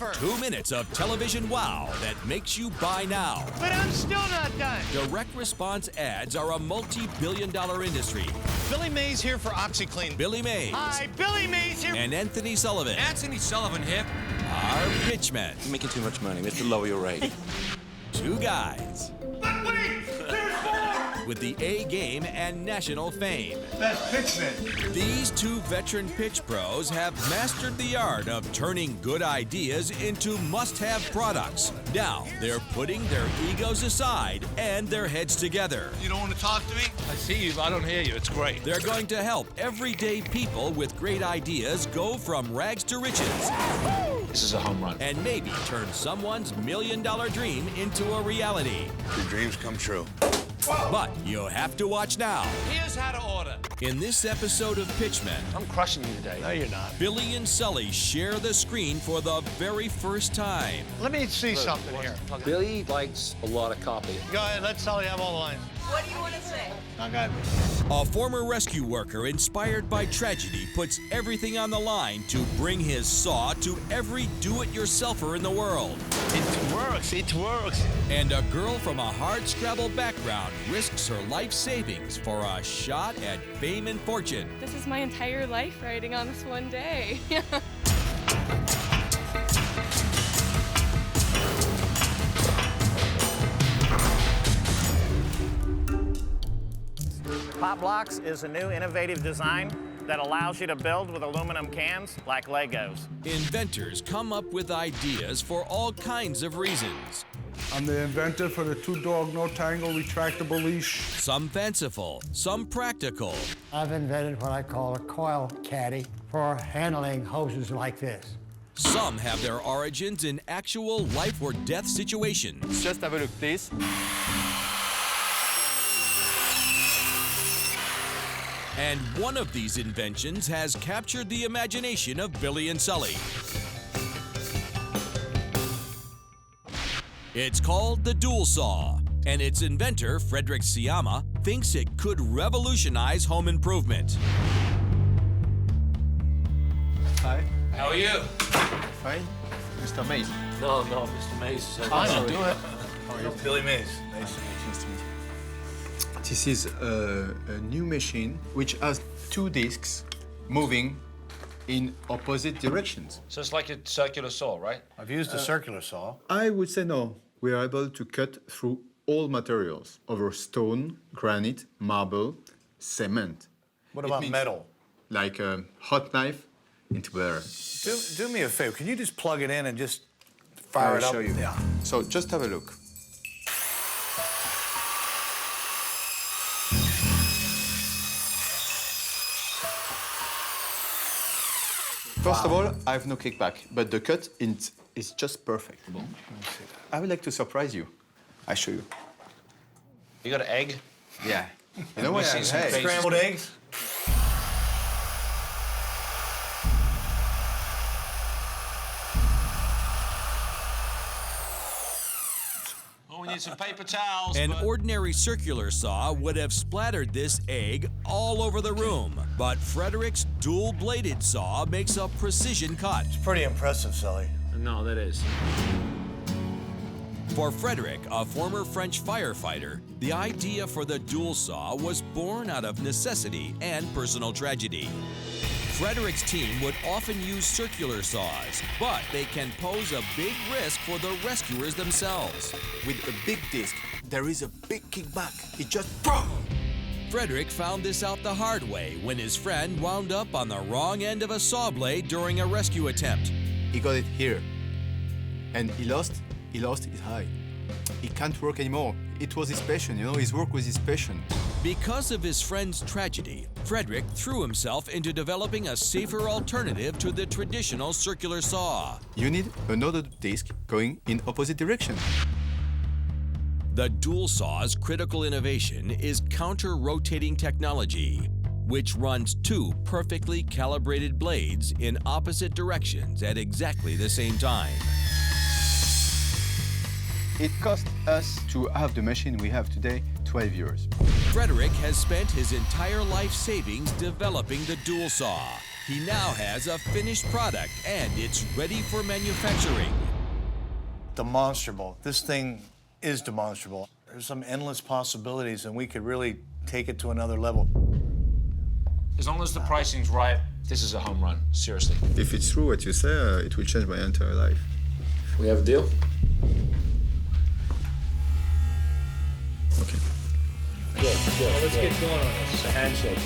offer. 2 minutes of television wow that makes you buy now. But I'm still not done. Direct response ads are a multi-billion-dollar industry. Billy Mays here for OxyClean. Billy Mays. Hi, Billy Mays here. And Anthony Sullivan. Anthony Sullivan here. Are pitchmen. You're making too much money. We have to lower your rate. Two guys. But wait, there's more. With the A game and national fame. That's Pitchmen. These two veteran pitch pros have mastered the art of turning good ideas into must-have products. Now, they're putting their egos aside and their heads together. You don't want to talk to me? I see you, but I don't hear you. It's great. They're going to help everyday people with great ideas go from rags to riches. This is a home run. And maybe turn someone's million-dollar dream into a reality. Your dreams come true. But you have to watch now. Here's how to order. In this episode of Pitchmen, I'm crushing you today. No, you're not. Billy and Sully share the screen for the very first time. Let me see something here. Billy likes a lot of copy. Go ahead, let Sully have all the lines. What do you want to say? Okay. A former rescue worker inspired by tragedy puts everything on the line to bring his saw to every do-it-yourselfer in the world. It works, it works. And a girl from a hard-scrabble background risks her life savings for a shot at fame and fortune. This is my entire life riding on this one day. Pop Blocks is a new innovative design that allows you to build with aluminum cans like Legos. Inventors come up with ideas for all kinds of reasons. I'm the inventor for the two-dog, no-tangle retractable leash. Some fanciful, some practical. I've invented what I call a coil caddy for handling hoses like this. Some have their origins in actual life or death situations. Just have a look, please. And one of these inventions has captured the imagination of Billy and Sully. It's called the Dualsaw, and its inventor, Frederick Siama, thinks it could revolutionize home improvement. Hi. How are you? Fine. Mr. Mays. No, Mr. Mays. Fine, do it. How are you? Billy Mays. Nice to meet you. This is a new machine which has two discs moving in opposite directions. So it's like a circular saw, right? I've used a circular saw. I would say no. We are able to cut through all materials over stone, granite, marble, cement. What about means- metal? Like a hot knife into air. Do me a favor. Can you just plug it in and just fire it up? I'll show you. Yeah. So just have a look. First of all, I have no kickback, but the cut is just perfect. I would like to surprise you. I show you. You got an egg? Yeah. You know what? see some Hey, Scrambled eggs? Oh, we need some paper towels. An but- ordinary circular saw would have splattered this egg all over the room, but Frederick's dual-bladed saw makes a precision cut. Pretty impressive, Sully. No, that is. For Frederick, a former French firefighter, the idea for the dual saw was born out of necessity and personal tragedy. Frederick's team would often use circular saws, but they can pose a big risk for the rescuers themselves. with a big disc, there is a big kickback. It just... Frederick found this out the hard way when his friend wound up on the wrong end of a saw blade during a rescue attempt. He got it here. And he lost his eye. He can't work anymore. It was his passion, you know, his work was his passion. Because of his friend's tragedy, Frederick threw himself into developing a safer alternative to the traditional circular saw. You need another disc going in opposite direction. The dual saw's critical innovation is counter-rotating technology, which runs two perfectly calibrated blades in opposite directions at exactly the same time. It cost us to have the machine we have today 12 years. Frederick has spent his entire life savings developing the dual saw. He now has a finished product and it's ready for manufacturing. Demonstrable. This thing is demonstrable. There's some endless possibilities, and we could really take it to another level. As long as the pricing's right, this is a home run, seriously. If it's true what you say, it will change my entire life. We have a deal? Okay. Good. Let's get going on this. A handshake.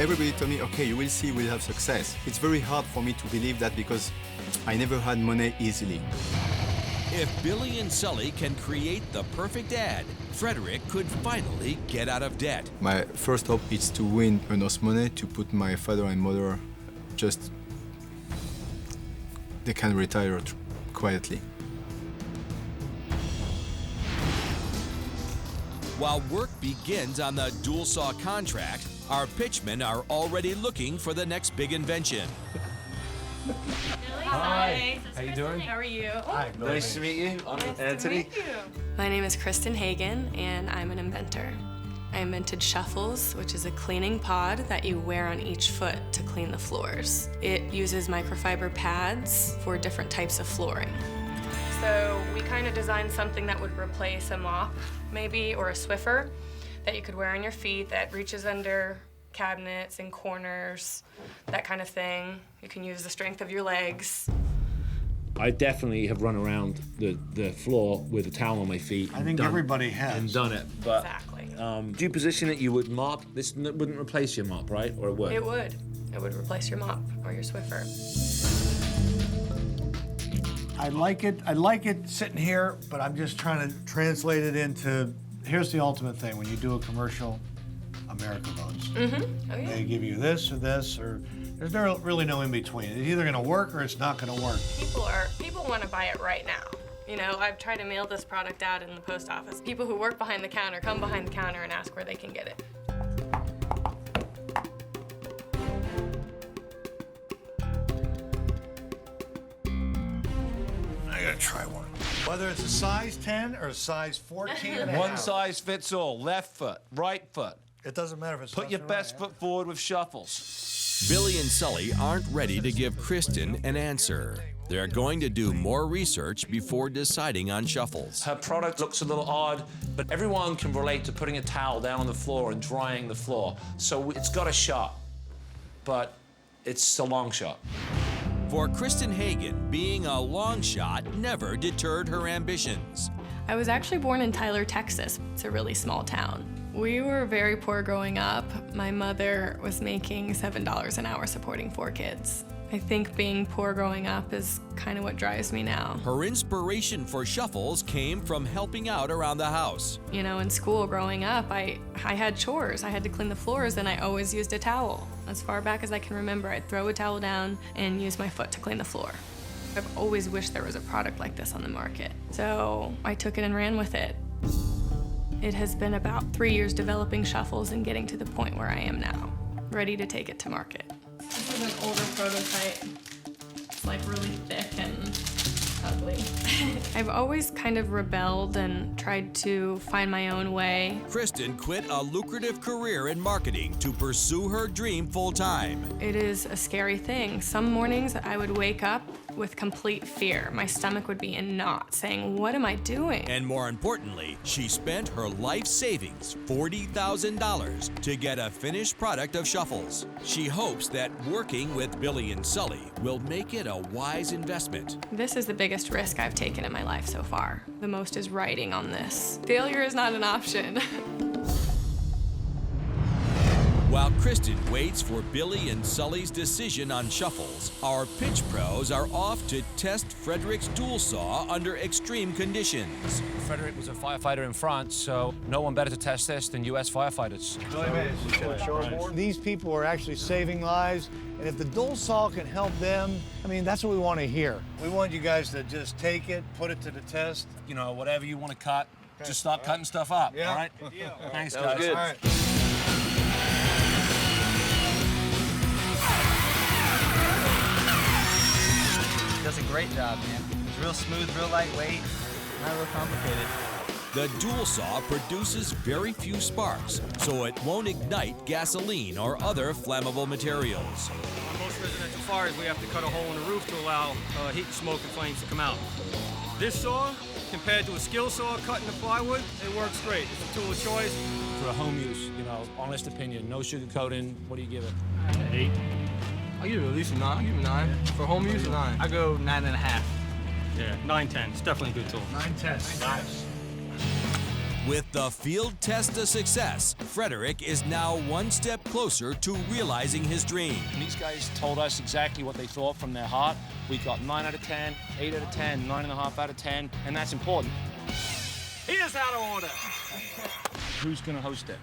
Everybody told me, okay, you will see, we'll have success. It's very hard for me to believe that because I never had money easily. If Billy and Sully can create the perfect ad, Frederick could finally get out of debt. My first hope is to win enough money to put my father and mother just... they can retire quietly. While work begins on the Dualsaw contract, our pitchmen are already looking for the next big invention. Hi. How you doing? How are you? Nice to meet you. I'm Anthony. My name is Kristen Hagen, and I'm an inventor. I invented Shuffles, which is a cleaning pod that you wear on each foot to clean the floors. It uses microfiber pads for different types of flooring. So we kind of designed something that would replace a mop, maybe, or a Swiffer that you could wear on your feet that reaches under cabinets and corners, that kind of thing. You can use the strength of your legs. I definitely have run around the floor with a towel on my feet. I think everybody has. And done it. But Exactly. do you position it you would mop? This wouldn't replace your mop, right? Or it would? It would. It would replace your mop or your Swiffer. I like it sitting here, but I'm just trying to translate it into, here's the ultimate thing. When you do a commercial, America votes. Mm-hmm. Oh, yeah. They give you this, or there's really no in between. It's either gonna work or it's not gonna work. People want to buy it right now. You know, I've tried to mail this product out in the post office. People who work behind the counter come behind the counter and ask where they can get it. I gotta try one. Whether it's a size 10 or a size 14 and a One half. size fits all. Left foot, right foot. It doesn't matter if it's Put your left or best right. foot forward with Shuffles. Billy and Sully aren't ready to give Kristen an answer. They're going to do more research before deciding on Shuffles. Her product looks a little odd, but everyone can relate to putting a towel down on the floor and drying the floor. So it's got a shot, but it's a long shot. For Kristen Hagen, being a long shot never deterred her ambitions. I was actually born in Tyler, Texas. It's a really small town. We were very poor growing up. My mother was making $7 an hour supporting 4 kids. I think being poor growing up is kind of what drives me now. Her inspiration for Shuffles came from helping out around the house. You know, in school growing up, I had chores. I had to clean the floors, and I always used a towel. As far back as I can remember, I'd throw a towel down and use my foot to clean the floor. I've always wished there was a product like this on the market. So I took it and ran with it. It has been about 3 years developing Shuffles and getting to the point where I am now, ready to take it to market. This is an older prototype. It's like really thick and ugly. I've always kind of rebelled and tried to find my own way. Kristen quit a lucrative career in marketing to pursue her dream full-time. It is a scary thing. Some mornings I would wake up with complete fear. My stomach would be in knots, saying, what am I doing? And more importantly, she spent her life savings, $40,000, to get a finished product of Shuffles. She hopes that working with Billy and Sully will make it a wise investment. This is the biggest risk I've taken in my life so far. The most is riding on this. Failure is not an option. While Kristen waits for Billy and Sully's decision on Shuffles, our pitch pros are off to test Frederick's Dualsaw under extreme conditions. Frederick was a firefighter in France, so no one better to test this than U.S. firefighters. These people are actually saving lives, and if the Dualsaw can help them, I mean, that's what we want to hear. We want you guys to just take it, put it to the test. You know, whatever you want to cut, just start cutting stuff up, Yeah. all right? Thanks, guys. All right. Does a great job, man. It's real smooth, real lightweight, not real complicated. The Dualsaw produces very few sparks, so it won't ignite gasoline or other flammable materials. On most residential fires, we have to cut a hole in the roof to allow heat and smoke and flames to come out. This saw, compared to a skill saw cutting the plywood, it works great. It's a tool of choice. For home use, you know, honest opinion, no sugarcoating. What do you give it? 8. I'll give it at least a 9. I'll give it a 9. For home use, a 9. I go 9.5. Yeah, 9-10. It's definitely a good tool. 9-10. Nice. With the field test a success, Frederick is now one step closer to realizing his dream. And these guys told us exactly what they thought from their heart. We got 9 out of 10, 8 out of 10, 9.5 out of 10, and that's important. Here's how to order. Who's gonna host it?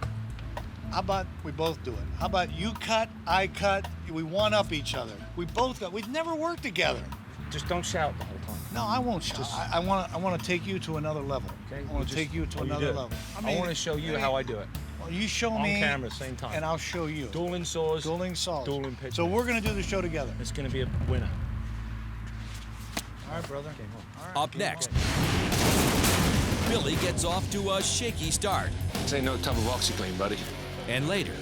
How about we both do it? How about you cut, I cut, we one-up each other. We both cut. We've never worked together. Just don't shout the whole time. No, I won't shout. I want to take you to another level. Okay. I want to take you to another level. I want to show you how I do it. Well, you show on me camera, same time, and I'll show you. Dueling saws. Dueling saws. Dueling pitchmen. So we're gonna do the show together. It's gonna be a winner. All right, brother. All right, Up next, Billy gets off to a shaky start. This ain't no tub of OxyClean, buddy. And later,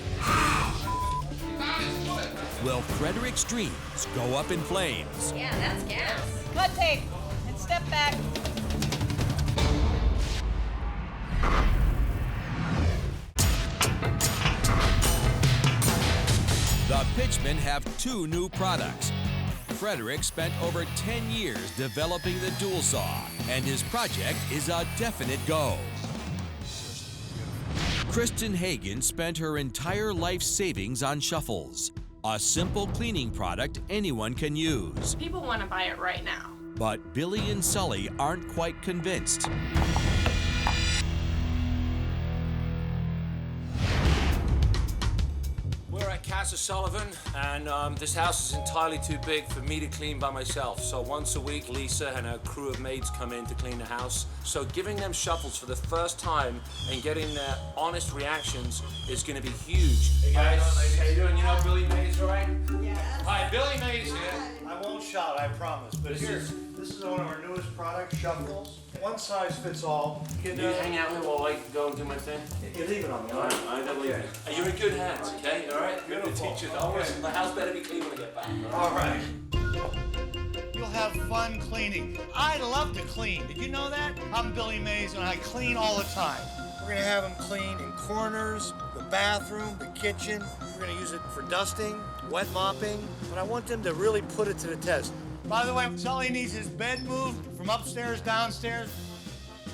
will Frederick's dreams go up in flames? Yeah, that's gas. Cut tape and step back. The Pitchmen have 2 new products. Frederick spent over 10 years developing the Dualsaw, and his project is a definite go. Kristen Hagen spent her entire life savings on shuffles, a simple cleaning product anyone can use. People want to buy it right now. But Billy and Sully aren't quite convinced. We're at Casa Sullivan, and this house is entirely too big for me to clean by myself. So once a week, Lisa and her crew of maids come in to clean the house. So giving them shuffles for the first time and getting their honest reactions is going to be huge. Hey guys, how you doing? You know Billy Mays, right? Yeah. Hi, Billy Mays here. I won't shout, I promise. But this is one of our newest products, shuffles. One size fits all. Can you hang out here while I go and do my thing? You leave it on me. All right, I don't leave it. You're in good hands, okay? All right? You're the teacher. Don't listen. The house better be clean when I get back. All right. You'll have fun cleaning. I love to clean. Did you know that? I'm Billy Mays, and I clean all the time. We're gonna have them clean in corners, the bathroom, the kitchen. We're gonna use it for dusting, wet mopping, but I want them to really put it to the test. By the way, Sully needs his bed moved from upstairs, downstairs.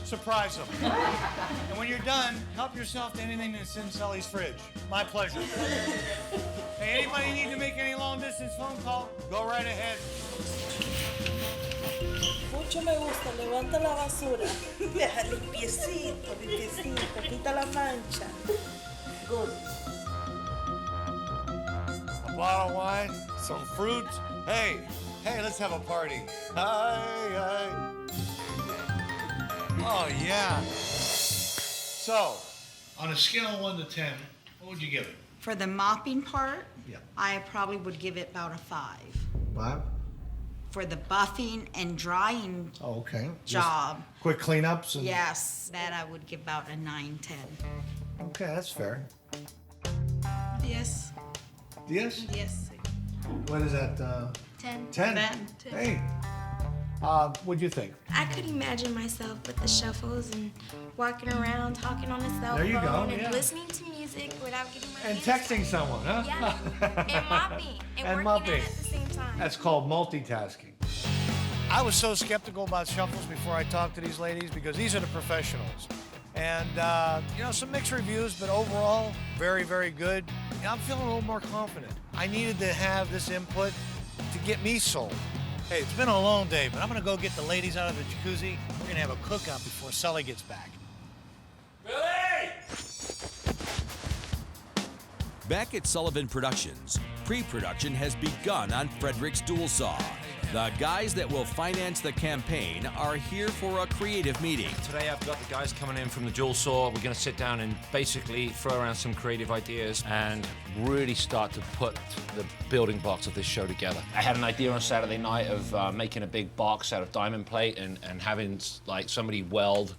Surprise him. And when you're done, help yourself to anything that's in Sully's fridge. My pleasure. Hey, anybody need to make any long-distance phone call? Go right ahead. Mucho me gusta. Levanta la basura. Deja limpiecito, quita la mancha. Good. A bottle of wine, some fruit. Hey, let's have a party. Hi. Oh, yeah. So, on a scale of 1 to 10, what would you give it? For the mopping part, Yeah. I probably would give it about a 5. 5? For the buffing and drying Oh, okay. job, Quick cleanups and... yes, that I would give about a 9-10. Okay, that's fair. Yes. Yes? Yes. What is that, 10. 10? 10. Hey. What'd you think? I could imagine myself with the shuffles and walking around, talking on the cell There you go, phone, and yeah. listening to music without getting my And hands texting dirty. someone, huh? Yeah, and mopping, and working mopping. out at the same time. That's called multitasking. I was so skeptical about shuffles before I talked to these ladies because these are the professionals. And, some mixed reviews, but overall, very, very good. And I'm feeling a little more confident. I needed to have this input to get me sold. Hey, it's been a long day, but I'm gonna go get the ladies out of the jacuzzi. We're gonna have a cookout before Sully gets back. Billy! Back at Sullivan Productions, pre-production has begun on Frederick's Dualsaw. The guys that will finance the campaign are here for a creative meeting. Today I've got the guys coming in from the Dualsaw. We're going to sit down and basically throw around some creative ideas and really start to put the building blocks of this show together. I had an idea on Saturday night of making a big box out of diamond plate and having like somebody weld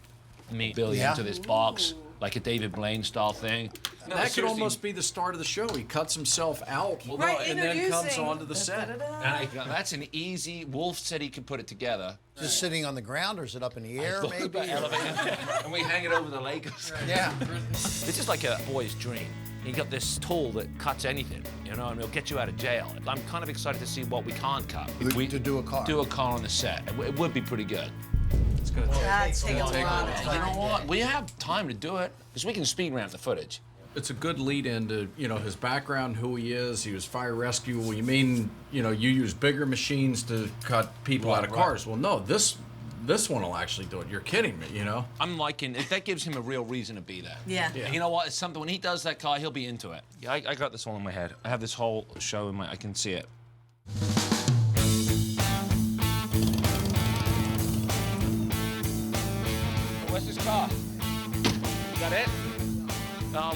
me Billy into this box, like a David Blaine style thing. No, that could almost be the start of the show. He cuts himself out and then comes onto the set. That's an easy. Wolf said he could put it together. Just sitting on the ground, or is it up in the air, maybe? And we hang it over the Lakers. Yeah. This is like a boy's dream. You got this tool that cuts anything, you know, and it'll get you out of jail. I'm kind of excited to see what we can't cut. If we to do a car. Do a car on the set. It would be pretty good. It's good. That's a lot of You know what? We have time to do it because we can speed ramp the footage. It's a good lead into, you know, his background, who he is. He was fire rescue. Well, you mean, you know, you use bigger machines to cut people out of cars. Well, no, this one will actually do it. You're kidding me, you know? I'm liking it. That gives him a real reason to be there. Yeah. And you know what? It's something, when he does that car, he'll be into it. Yeah, I got this all in my head. I have this whole show in my, I can see it. Where's this car? Is that it?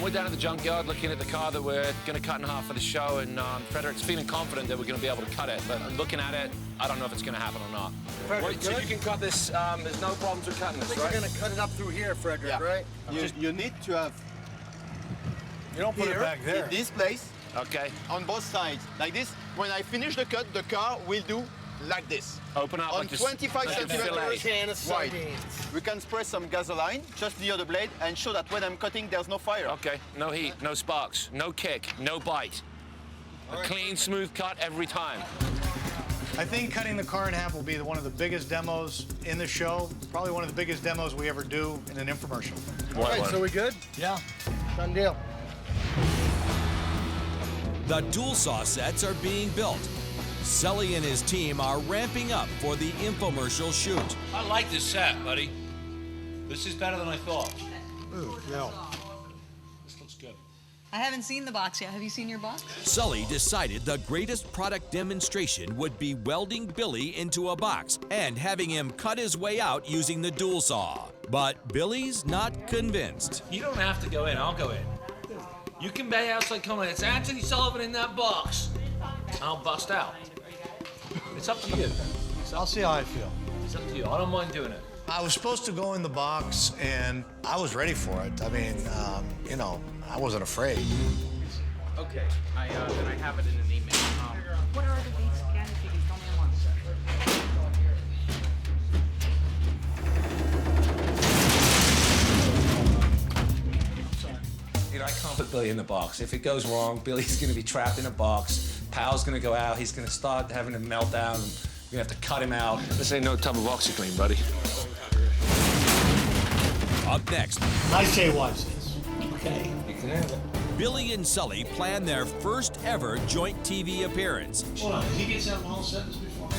We're down at the junkyard looking at the car that we're going to cut in half for the show, and Frederick's feeling confident that we're going to be able to cut it, but looking at it, I don't know if it's going to happen or not. Frederick, So you can cut this, there's no problems with cutting this, right? We're going to cut it up through here, Frederick, right? You need to have You don't put it back there. in this place, Okay. on both sides, like this. When I finish the cut, the car will do like this. Open up On like this. 25 like a centimeters fillet. Can of wide. sardines. We can spray some gasoline just near the blade and show that when I'm cutting, there's no fire. Okay, no heat, no sparks, no kick, no bite. A clean, smooth cut every time. I think cutting the car in half will be one of the biggest demos in the show. Probably one of the biggest demos we ever do in an infomercial. All right, so we good? Yeah. Done deal. The Dualsaw sets are being built. Sully and his team are ramping up for the infomercial shoot. I like this set, buddy. This is better than I thought. Ooh, no. This looks good. I haven't seen the box yet. Have you seen your box? Sully decided the greatest product demonstration would be welding Billy into a box and having him cut his way out using the Dualsaw. But Billy's not convinced. You don't have to go in, I'll go in. You can bay outside comment, it's Anthony Sullivan in that box. I'll bust out. It's up to you. I'll see how I feel. It's up to you. I don't mind doing it. I was supposed to go in the box, and I was ready for it. I mean, you know, I wasn't afraid. Okay, then I have it in an email. What are the dates again? If you can tell me them You know, I can't put Billy in the box. If it goes wrong, Billy's gonna be trapped in a box. Pal's gonna go out. He's gonna start having a meltdown. We're gonna have to cut him out. This ain't no tub of OxyClean, buddy. Up next, I say watch this. Okay, you can have it. Billy and Sully plan their first ever joint TV appearance. Hold on, he gets that whole sentence before me?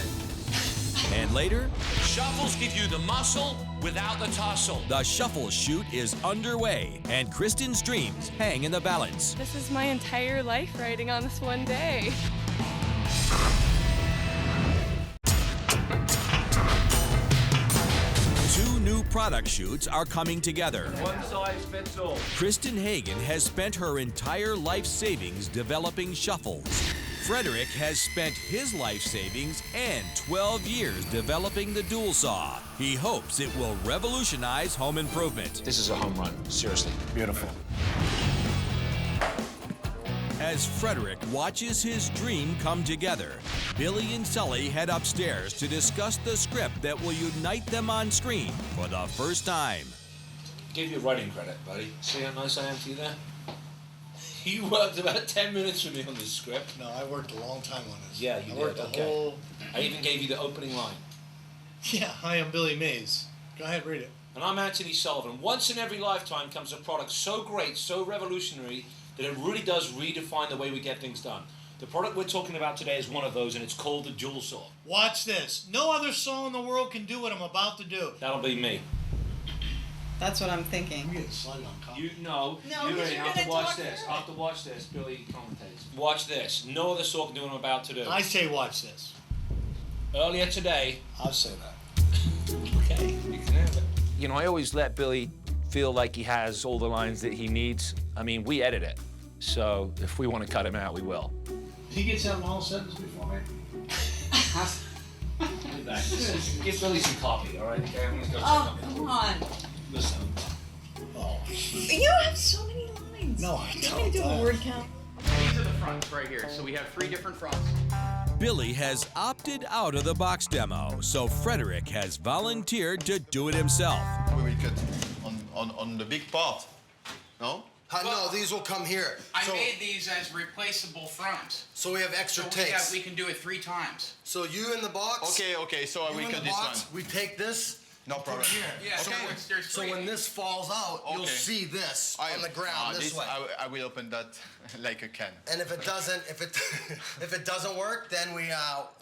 And later, Shuffles give you the muscle without the tussle. the shuffle shoot is underway, and Kristen's dreams hang in the balance. This is my entire life riding on this one day. Two new product shoots are coming together. One size fits all. Kristen Hagen has spent her entire life savings developing shuffles. Frederick has spent his life savings and 12 years developing the Dualsaw. He hopes it will revolutionize home improvement. This is a home run, seriously. Beautiful. As Frederick watches his dream come together, Billy and Sully head upstairs to discuss the script that will unite them on screen for the first time. Give you writing credit, buddy. See how nice I am to you there? You worked about 10 minutes with me on this script. No, I worked a long time on this. Yeah, you I worked did. the Okay. whole... I even gave you the opening line. Yeah, I am Billy Mays. Go ahead, read it. And I'm Anthony Sullivan. Once in every lifetime comes a product so great, so revolutionary, that it really does redefine the way we get things done. The product we're talking about today is one of those, and it's called the Dualsaw. Watch this. No other saw in the world can do what I'm about to do. That'll be me. That's what I'm thinking. I'm getting slide on copy. You know, No, you you're have gonna to watch talk this. through I have to watch this. Billy commentates. Watch this. No other saw can do what I'm about to do. I say watch this. Earlier today. I'll say that. Okay, you can have it. You know, I always let Billy feel like he has all the lines that he needs. I mean, we edit it. So if we want to cut him out, we will. He gets that whole sentence before me? Give Billy some coffee, all right? Okay, I'm gonna go check Oh, on him. come on. Listen, You have so many lines. No, I You want me to do a word count? These are the fronts right here. So we have 3 different fronts. Billy has opted out of the box demo, so Frederick has volunteered to do it himself. We will cut on the big part, no? No, these will come here. I made these as replaceable fronts. So we have extra So takes. we can do it 3 times. So you in the box. Okay, so You we in cut the this box, one. we take this. No problem. Put it here. Yeah, So, okay. There's so 3. when this falls out, you'll Okay. see this on the ground this way. I will open that like a can. And if it doesn't, if it doesn't work, then we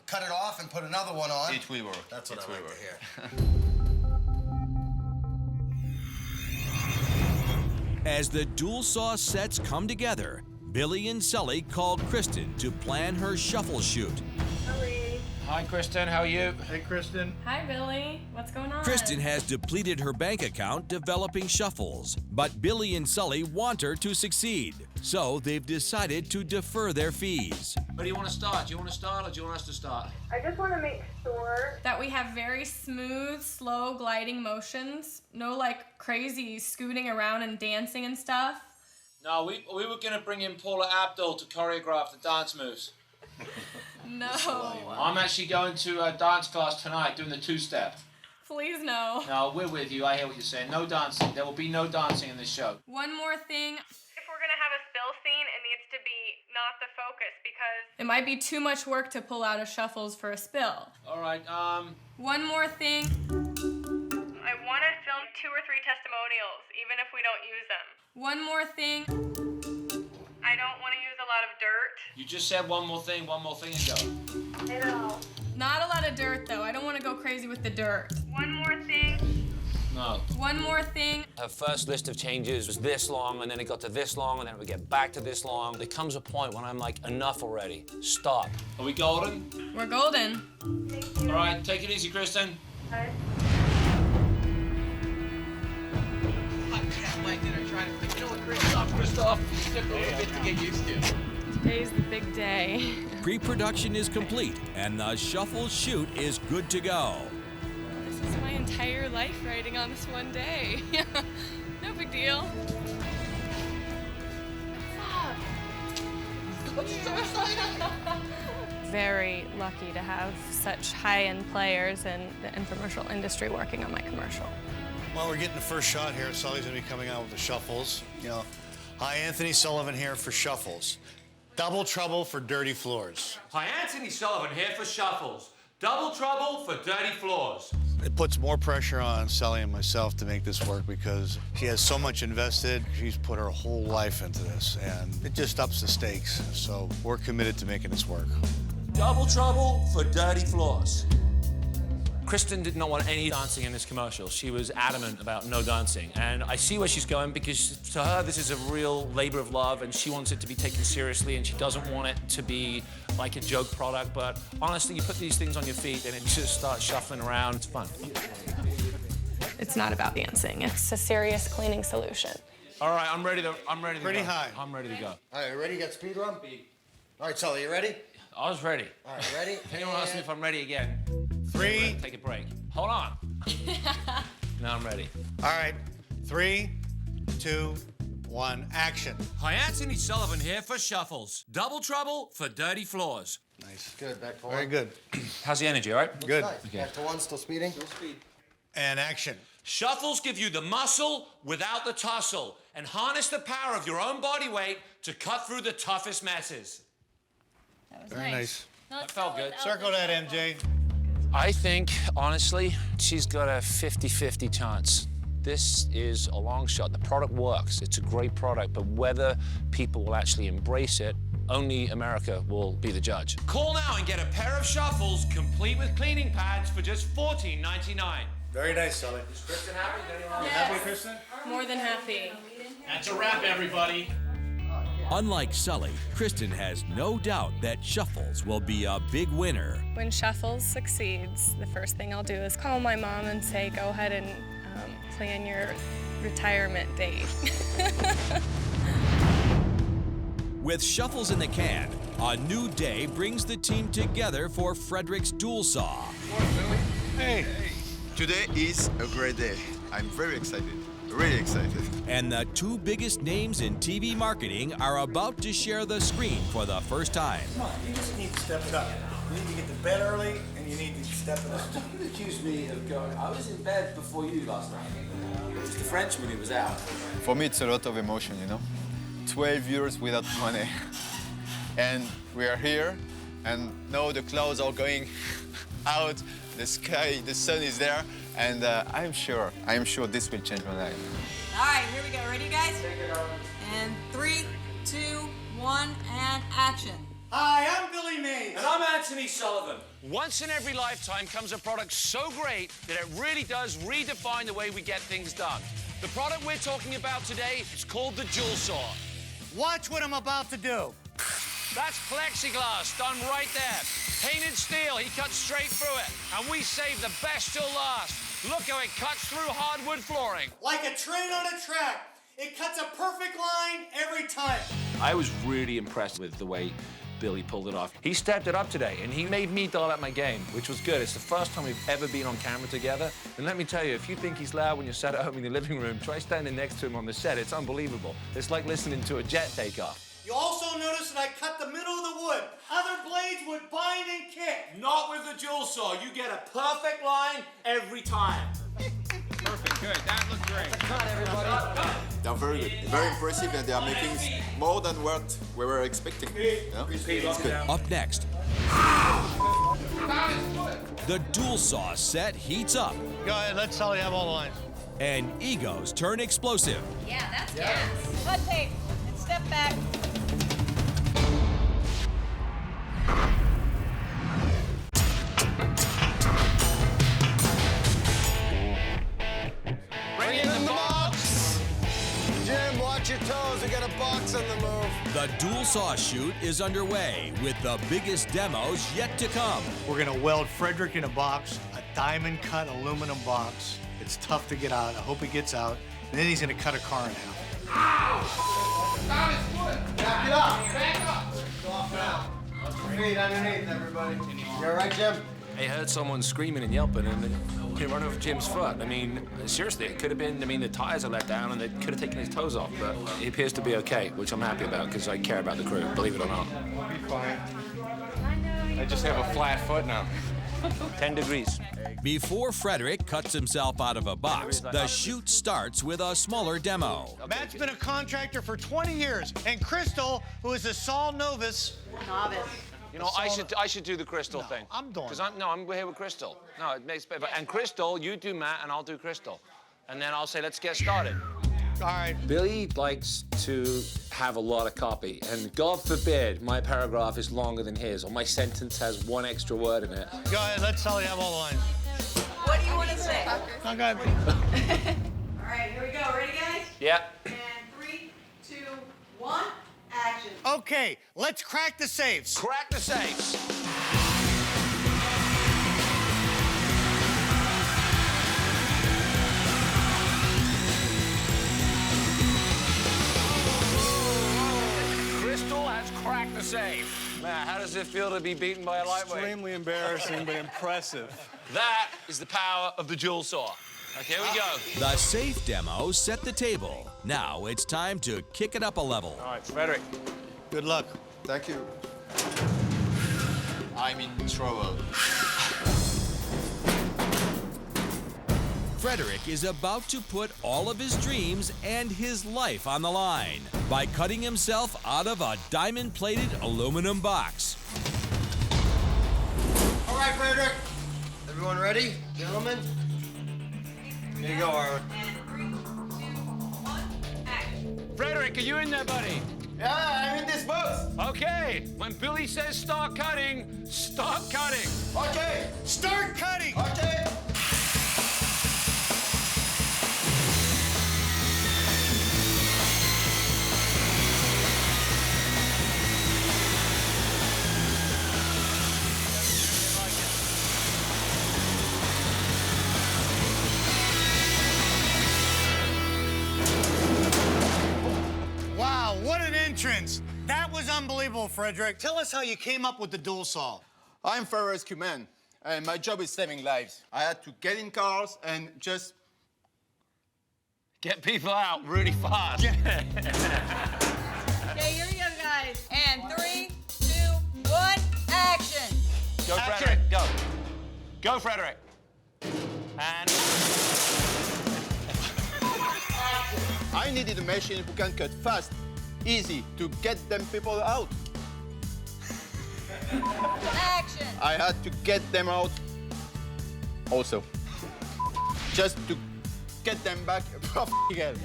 cut it off and put another one on. It will work. That's what It I will like work. to hear. As the Dualsaw sets come together, Billy and Sully called Kristen to plan her shuffle shoot. Hi, Kristen. How are you? Hey, Kristen. Hi, Billy. What's going on? Kristen has depleted her bank account developing shuffles, but Billy and Sully want her to succeed, so they've decided to defer their fees. Where do you want to start? Do you want to start or do you want us to start? I just want to make sure that we have very smooth, slow gliding motions. No like crazy scooting around and dancing and stuff. No, we were going to bring in Paula Abdul to choreograph the dance moves. No. I'm actually going to a dance class tonight doing the 2-step. Please no. No, we're with you. I hear what you're saying. No dancing. There will be no dancing in this show. One more thing. If we're gonna have a spill scene, it needs to be not the focus because it might be too much work to pull out of shuffles for a spill. All right, One more thing. I want to film 2 or 3 testimonials, even if we don't use them. One more thing. I don't want to use a lot of dirt. You just said one more thing and go. I know. Not a lot of dirt, though. I don't want to go crazy with the dirt. One more thing. No. One more thing. Her first list of changes was this long, and then it got to this long, and then we get back to this long. There comes a point when I'm like, enough already. Stop. Are we golden? We're golden. All right, take it easy, Kristen. Okay. Christoph, it took a little bit to get used to. Today's the big day. Pre-production is complete, and the shuffle shoot is good to go. This is my entire life riding on this one day. No big deal. What's up? Very lucky to have such high-end players in the infomercial industry working on my commercial. Well, we're getting the first shot here. Sully's gonna be coming out with the shuffles. You know, hi, Anthony Sullivan here for shuffles. Double trouble for dirty floors. Hi, Anthony Sullivan here for shuffles. Double trouble for dirty floors. It puts more pressure on Sully and myself to make this work because she has so much invested. She's put her whole life into this, and it just ups the stakes. So we're committed to making this work. Double trouble for dirty floors. Kristen did not want any dancing in this commercial. She was adamant about no dancing. And I see where she's going because to her, this is a real labor of love and she wants it to be taken seriously and she doesn't want it to be like a joke product. But honestly, you put these things on your feet and it just starts shuffling around. It's fun. It's not about dancing. It's a serious cleaning solution. All right, I'm ready to Pretty go. high. I'm ready to go. All right, you ready? You got speed run? All right, Sully, you ready? I was ready. All right, ready? If anyone asks me if I'm ready again, 3. take a break. Hold on. Now I'm ready. All right, 3, 2, 1, action. Hi, Anthony Sullivan here for shuffles. Double trouble for dirty floors. Nice. Good, back to 1. Very good. How's the energy, all right? Good. Nice. Back to 1, still speeding? Still speed. And action. Shuffles give you the muscle without the tussle and harness the power of your own body weight to cut through the toughest messes. That was Very nice. That felt good. Circle that, MJ. I think, honestly, she's got a 50-50 chance. This is a long shot. The product works. It's a great product, but whether people will actually embrace it, only America will be the judge. Call now and get a pair of shuffles complete with cleaning pads for just $14.99. Very nice, Sully. Is Kristen happy? You happy, Kristen? More than happy. That's a wrap, everybody. Unlike Sully, Kristen has no doubt that Shuffles will be a big winner. When Shuffles succeeds, the first thing I'll do is call my mom and say, go ahead and plan your retirement date. With Shuffles in the can, a new day brings the team together for Frederick's Dualsaw. Hey. Today is a great day. I'm very excited. really excited. And the two biggest names in TV marketing are about to share the screen for the first time. Come on, you just need to step it up. You need to get to bed early, and you need to step it up. You accused me of going. I was in bed before you last night. It was the Frenchman who was out. For me, it's a lot of emotion, you know? 12 years without money. And we are here, and now the clouds are going out, the sky, the sun is there, and I'm sure this will change my life. All right, here we go. Ready, guys? And 3, 2, 1, and action. Hi, I'm Billy Mays. And I'm Anthony Sullivan. Once in every lifetime comes a product so great that it really does redefine the way we get things done. The product we're talking about today is called the Dualsaw. Watch what I'm about to do. That's plexiglass done right there. Painted steel, he cuts straight through it. And we save the best till last. Look how it cuts through hardwood flooring. Like a train on a track. It cuts a perfect line every time. I was really impressed with the way Billy pulled it off. He stepped it up today, and he made me dial up my game, which was good. It's the first time we've ever been on camera together. And let me tell you, if you think he's loud when you're sat at home in the living room, try standing next to him on the set. It's unbelievable. It's like listening to a jet take off. You also notice that I cut the middle of the wood. Other blades would bind and kick. Not with the Dualsaw. You get a perfect line every time. Perfect, good. That looked great. Cut, everybody. They're very good, very impressive, and they are making more than what we were expecting. Yeah? It's good. Up next, the Dualsaw set heats up. Go ahead, let Sully have all the lines. And egos turn explosive. Yeah, that's gas. Cut tape and step back. Bring it in the box! Jim, watch your toes. We got a box on the move. The Dualsaw shoot is underway with the biggest demos yet to come. We're gonna weld Frederick in a box, a diamond cut aluminum box. It's tough to get out. I hope he gets out. And then he's gonna cut a car in half. Back it up. Back up. Soft now. Feet underneath, everybody. You all right, Jim? I heard someone screaming and yelping, and it run over Jim's foot. I mean, seriously, it could have been, the tires are let down, and it could have taken his toes off, but he appears to be okay, which I'm happy about, because I care about the crew, believe it or not. We'll be fine. I just have a flat foot now. 10 degrees. Before Frederick cuts himself out of a box, the shoot starts with a smaller demo. Matt's been a contractor for 20 years, and Crystal, who is a Sol Novice. Novice. You know, I should do the Crystal thing. I'm doing it. Because I'm here with Crystal. No, it makes better. And Crystal, you do Matt, and I'll do Crystal. And then I'll say, let's get started. All right. Billy likes to have a lot of copy, and God forbid my paragraph is longer than his, or my sentence has one extra word in it. Go ahead, let Sully have all the lines. What do you want to say? I got it. All right, here we go. Ready, guys? Yeah. And 3, 2, 1, action. Okay, let's crack the safes. Crack the safes. Crystal has cracked the safe. Matt, how does it feel to be beaten by a lightweight? Extremely embarrassing, but impressive. That is the power of the Dualsaw. Okay, here we go. The safe demo set the table. Now it's time to kick it up a level. All right, Frederick. Good luck. Thank you. I'm in trouble. Frederick is about to put all of his dreams and his life on the line by cutting himself out of a diamond-plated aluminum box. All right, Frederick. Everyone ready? Gentlemen? Here you go, Arlen. And 3, 2, 1, action. Frederick, are you in there, buddy? Yeah, I'm in this booth. Okay, when Billy says start cutting, start cutting. Okay. Start cutting! Okay. Wow, what an entrance. That was unbelievable, Frederick. Tell us how you came up with the Dualsaw. I'm fire rescue man, and my job is saving lives. I had to get in cars and just Get people out really fast. Okay, here we go, guys. And 3, 2, 1, action. Go, Frederick, go. Go, Frederick. And... I needed a machine who can cut fast, easy, to get them people out. Action. I had to get them out also. Just to get them back again.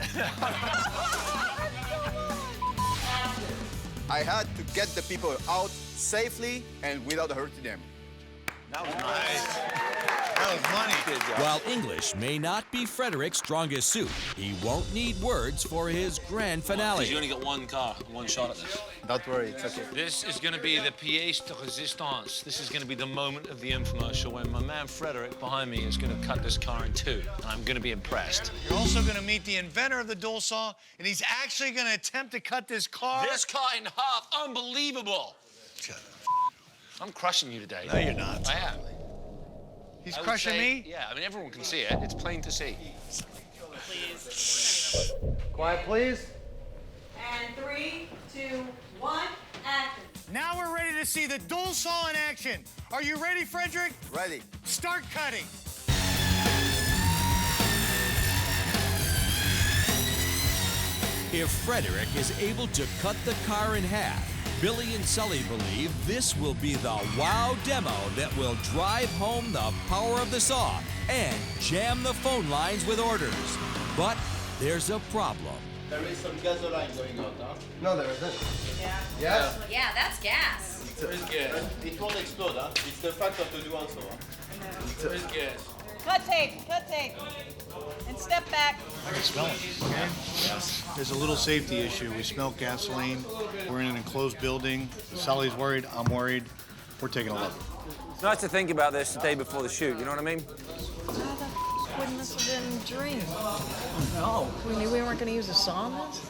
I had to get the people out safely and without hurting them. That was nice. That was money. While English may not be Frederick's strongest suit, he won't need words for his grand finale. You only got one car, one shot at this. Don't worry, it's okay. This is going to be the pièce de résistance. This is going to be the moment of the infomercial when my man Frederick behind me is going to cut this car in two. And I'm going to be impressed. You're also going to meet the inventor of the Dualsaw, and he's actually going to attempt to cut this car. This car in half, unbelievable. I'm crushing you today. No, you're not. I am. He's I would crushing say- me? Yeah, I mean, everyone can see it. It's plain to see. Quiet, please. And 3, 2, 1, action. Now we're ready to see the Dualsaw in action. Are you ready, Frederick? Ready. Start cutting. If Frederick is able to cut the car in half, Billy and Sully believe this will be the wow demo that will drive home the power of the saw and jam the phone lines with orders. But there's a problem. There is some gasoline going out, huh? No, there isn't. Yeah. Yeah? Yeah, that's gas. It won't explode, huh? It's the fact of the Dualsaw, huh? Where's gas? Cut tape, cut tape. And step back. I can smell it. Yes. There's a little safety issue. We smell gasoline. We're in an enclosed building. Sully's worried. I'm worried. We're taking a look. It's nice to think about this the day before the shoot, you know what I mean? Wouldn't this have been a dream? No. We knew we weren't going to use a saw on this?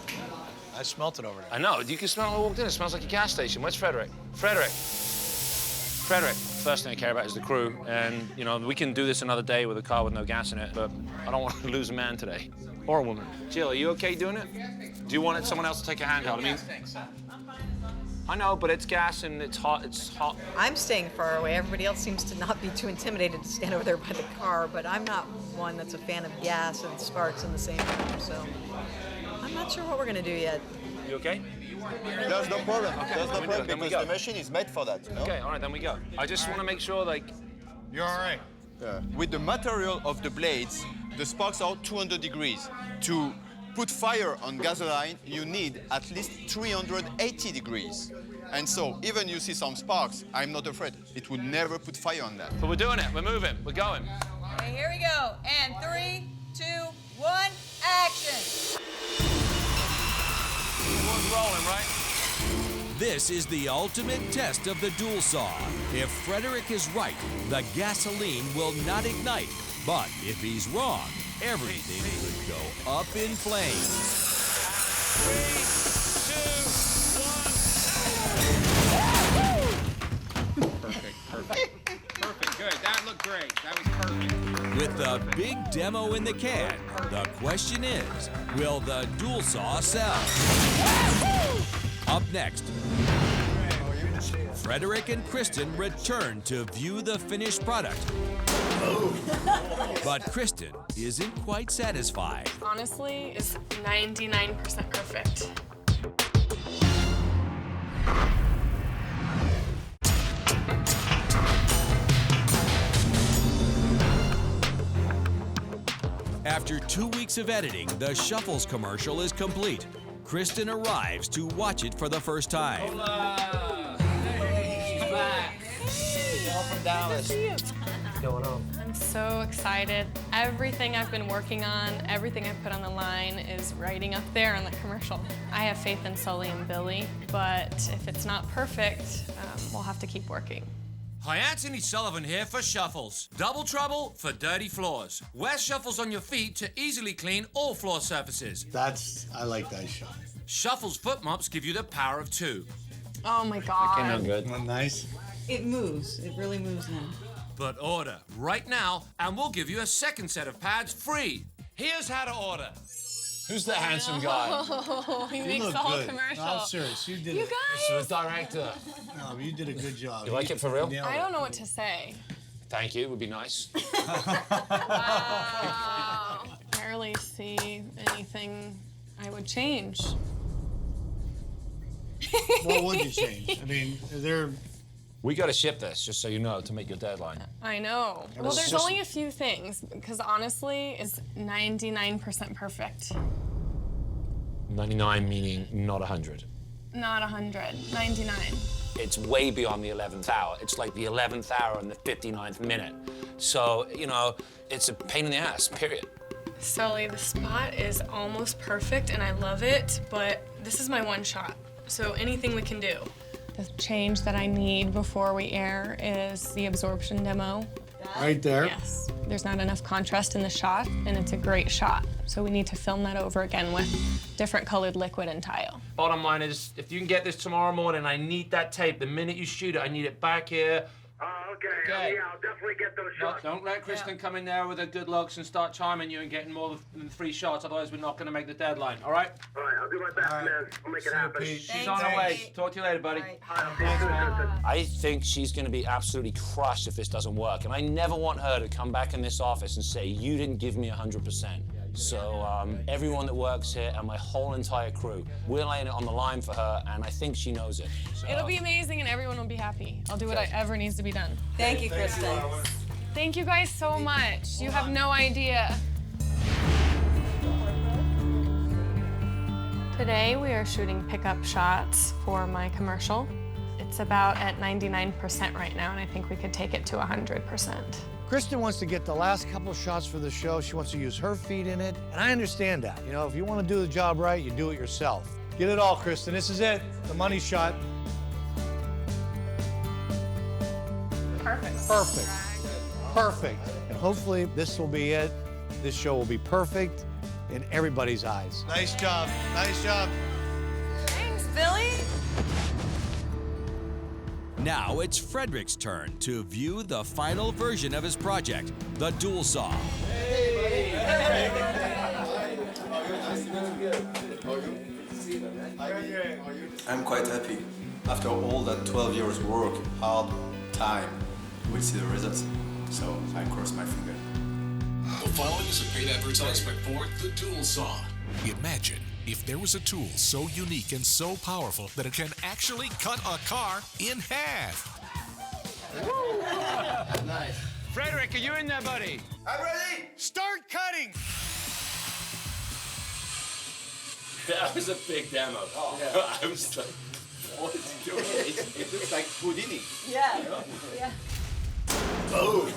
I smelt it over there. I know. You can smell it. I walked in. It smells like a gas station. Where's Frederick? Frederick. Frederick. First thing I care about is the crew. And, you know, we can do this another day with a car with no gas in it, but I don't want to lose a man today. Or a woman. Jill, are you okay doing it? Do you want someone else to take a handheld? I mean, I know, but it's gas and it's hot. It's hot. I'm staying far away. Everybody else seems to not be too intimidated to stand over there by the car, but I'm not one that's a fan of gas and sparks in the same room, so I'm not sure what we're going to do yet. You okay? There's no problem. Okay, There's no then we do problem it. Then we because go. the machine is made for that, you know? Okay, all right, then we go. I just want to make sure, like... You're all right. Yeah. With the material of the blades, the sparks are 200 degrees. To put fire on gasoline, you need at least 380 degrees. And so, even you see some sparks, I'm not afraid. It would never put fire on that. But we're doing it. We're moving. We're going. Okay, here we go. And 3, 2, 1, action. Everyone's rolling, right? This is the ultimate test of the Dualsaw. If Frederick is right, the gasoline will not ignite. But if he's wrong, everything could go up in flames. 3, 2, 1. Perfect. Perfect. Good. That looked great. That was perfect. With the big demo in the can, the question is, will the Dualsaw sell? Up next, Frederick and Kristen return to view the finished product. But Kristen isn't quite satisfied. Honestly, it's 99% perfect. After 2 weeks of editing, the Shuffles commercial is complete. Kristen arrives to watch it for the first time. Hey, she's back. All from Dallas. What's going on? I'm so excited. Everything I've been working on, everything I've put on the line is writing up there on the commercial. I have faith in Sully and Billy, but if it's not perfect, we'll have to keep working. Hi, Anthony Sullivan here for Shuffles. Double trouble for dirty floors. Wear Shuffles on your feet to easily clean all floor surfaces. I like that shot. Shuffles foot mops give you the power of 2. Oh my God. good. Isn't that nice? It moves. It really moves now. But order right now, and we'll give you a second set of pads free. Here's how to order. Who's the handsome guy? Oh, he You makes look the whole good. commercial. No, I'm serious. You did You it. guys? The director. No, but you did a good job. You like it for real? nailed I it. don't know what to say. Thank you, would be nice. Wow. Barely see anything I would change. What would you change? I mean, is there... We got to ship this, just so you know, to make your deadline. I know. Well, there's only a few things, because honestly, it's 99% perfect. 99 meaning not 100. Not 100, 99. It's way beyond the 11th hour. It's like the 11th hour and the 59th minute. So, you know, it's a pain in the ass, period. Sully, the spot is almost perfect, and I love it, but this is my one shot, so anything we can do. The change that I need before we air is the absorption demo. Right there. Yes. There's not enough contrast in the shot, and it's a great shot. So we need to film that over again with different colored liquid and tile. Bottom line is, if you can get this tomorrow morning, I need that tape. The minute you shoot it, I need it back here. Oh, okay. Yeah, I'll definitely get those shots. Don't let Kristen come in there with her good looks and start chiming you and getting more than 3 shots, otherwise we're not going to make the deadline, all right? All right, I'll do my best, man. I'll make it happen. She's on her way. Talk to you later, buddy. I think she's going to be absolutely crushed if this doesn't work, and I never want her to come back in this office and say, you didn't give me 100%. So everyone that works here and my whole entire crew, we're laying it on the line for her, and I think she knows it. So, It'll be amazing, and everyone will be happy. I'll do whatever needs to be done. Thank you, Kristen. Thank you guys so much. You have no idea. Today we are shooting pickup shots for my commercial. It's about at 99% right now, and I think we could take it to 100%. Kristen wants to get the last couple shots for the show. She wants to use her feet in it, and I understand that. You know, if you want to do the job right, you do it yourself. Get it all, Kristen. This is it, the money shot. Perfect. Perfect. Perfect. And hopefully this will be it. This show will be perfect in everybody's eyes. Nice job. Nice job. Thanks, Billy. Now it's Frederick's turn to view the final version of his project, the Dualsaw. I'm quite happy. After all that 12 years work, hard time, we'll see the results. So I cross my finger. The following is a paid advertisement for the Dualsaw. Imagine if there was a tool so unique and so powerful that it can actually cut a car in half. Nice. Frederick, are you in there, buddy? I'm ready. Start cutting. That was a big demo. I was like, what is he doing? It looks like Houdini. Yeah. Yeah. Boom!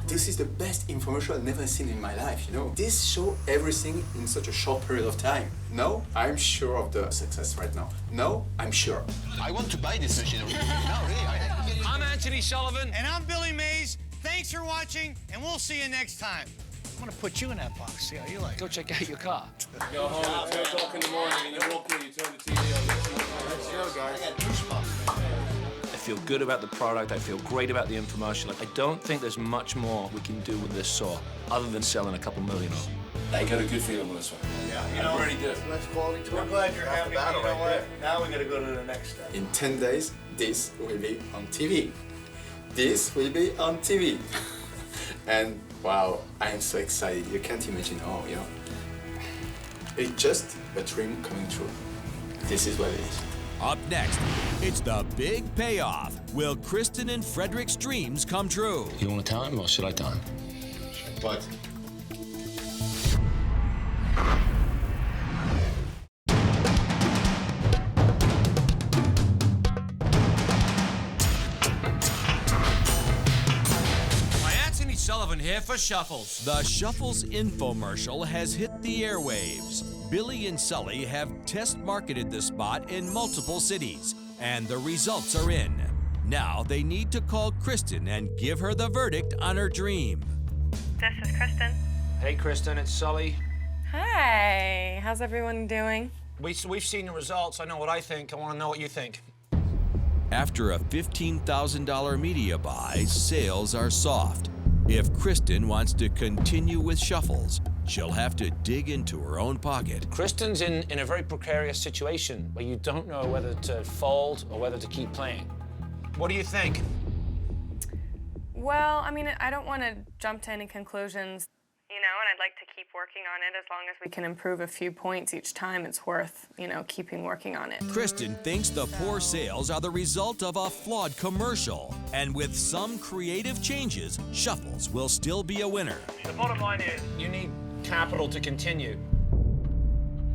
This is the best infomercial I've never seen in my life, you know? This show everything in such a short period of time. No, I'm sure of the success right now. No, I'm sure. I want to buy this machinery. No, really. I'm Anthony Sullivan. And I'm Billy Mays. Thanks for watching, and we'll see you next time. I'm gonna put you in that box, see how you like it. Go check out your car. Go home at 2 o'clock in the morning and you walk in, you turn the TV on. Let's go, guys. I got goosebumps. I feel good about the product. I feel great about the infomercial. I don't think there's much more we can do with this saw other than selling a couple million of them. I got a good feeling with this one. Yeah, you know, I really do. Let's quality tour. We're glad you're happy. You know what? Now we gotta go to the next step. In 10 days, this will be on TV. This will be on TV. And wow, I am so excited. You can't imagine. Oh, you know, it's just a dream coming true. This is what it is. Up next, it's the big payoff. Will Kristen and Frederick's dreams come true? You want to tell him or should I tell him? What? Anthony Sullivan here for Shuffles. The Shuffles infomercial has hit the airwaves. Billy and Sully have test marketed the spot in multiple cities, and the results are in. Now they need to call Kristen and give her the verdict on her dream. This is Kristen. Hey, Kristen, it's Sully. Hi. How's everyone doing? We've seen the results. I know what I think. I want to know what you think. After a $15,000 media buy, sales are soft. If Kristen wants to continue with Shuffles, she'll have to dig into her own pocket. Kristen's in a very precarious situation where you don't know whether to fold or whether to keep playing. What do you think? Well, I mean, I don't want to jump to any conclusions, you know, and I'd like to keep working on it. As long as we can improve a few points each time, it's worth, you know, keeping working on it. Kristen thinks the poor sales are the result of a flawed commercial. And with some creative changes, Shuffles will still be a winner. The bottom line is you need capital to continue.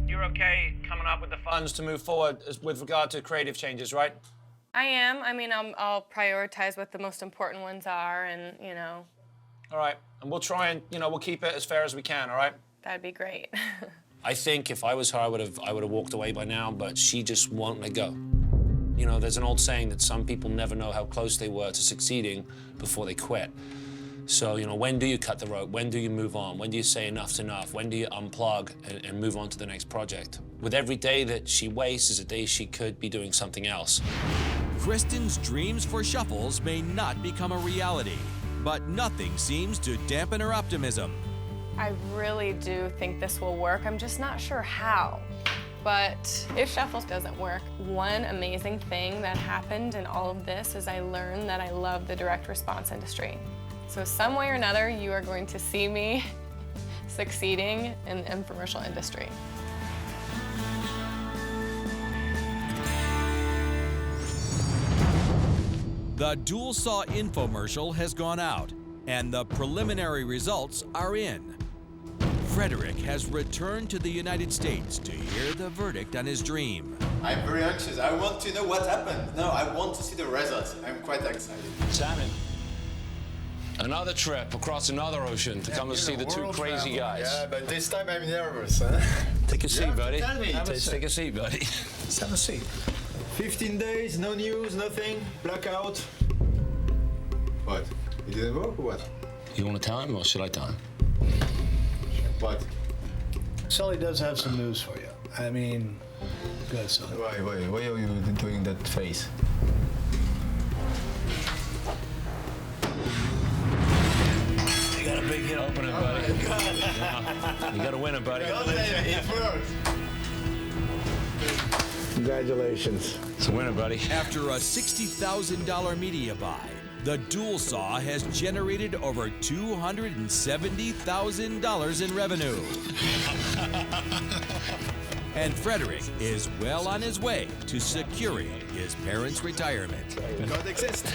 You're okay coming up with the funds to move forward with regard to creative changes, right? I am. I mean, I'll prioritize what the most important ones are, and, you know. All right, and we'll try and, you know, we'll keep it as fair as we can, all right? That'd be great. I think if I was her, I would have walked away by now, but she just won't let go. You know, there's an old saying that some people never know how close they were to succeeding before they quit. So, you know, when do you cut the rope? When do you move on? When do you say enough's enough? When do you unplug and move on to the next project? With every day that she wastes is a day she could be doing something else. Kristen's dreams for Shuffles may not become a reality, but nothing seems to dampen her optimism. I really do think this will work. I'm just not sure how. But if Shuffles doesn't work, one amazing thing that happened in all of this is I learned that I love the direct response industry. So some way or another, you are going to see me succeeding in the infomercial industry. The Dualsaw infomercial has gone out, and the preliminary results are in. Frederick has returned to the United States to hear the verdict on his dream. I'm very anxious. I want to know what happened. No, I want to see the results. I'm quite excited. Salmon, another trip across another ocean to come and see the two crazy guys. Yeah, but this time I'm nervous. Huh? Take a seat, buddy. Tell me. Take a seat, buddy. Let's have a seat. 15 days, no news, nothing, blackout. What? It didn't work or what? You want to tell him or should I tell him? What? Sully does have some news for you. I mean, go ahead, Sully. Why are you doing that face? You got a big hit opening, buddy. Yeah. You got to win it, buddy. It worked. Congratulations. It's a winner, buddy. After a $60,000 media buy, the Dualsaw has generated over $270,000 in revenue. And Frederick is well on his way to securing his parents' retirement. God exists.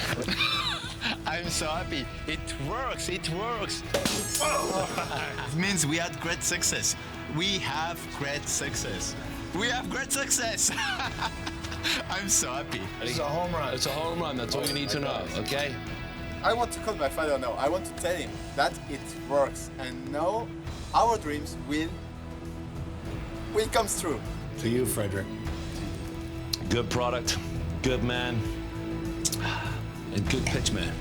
I'm so happy. It works. It works. It means we had great success. We have great success. We have great success. I'm so happy. It's a home run. It's a home run. That's all you need to know, okay? I want to call my father now. I want to tell him that it works. And now our dreams will come through. To you, Frederick. Good product, good man, and good pitchman.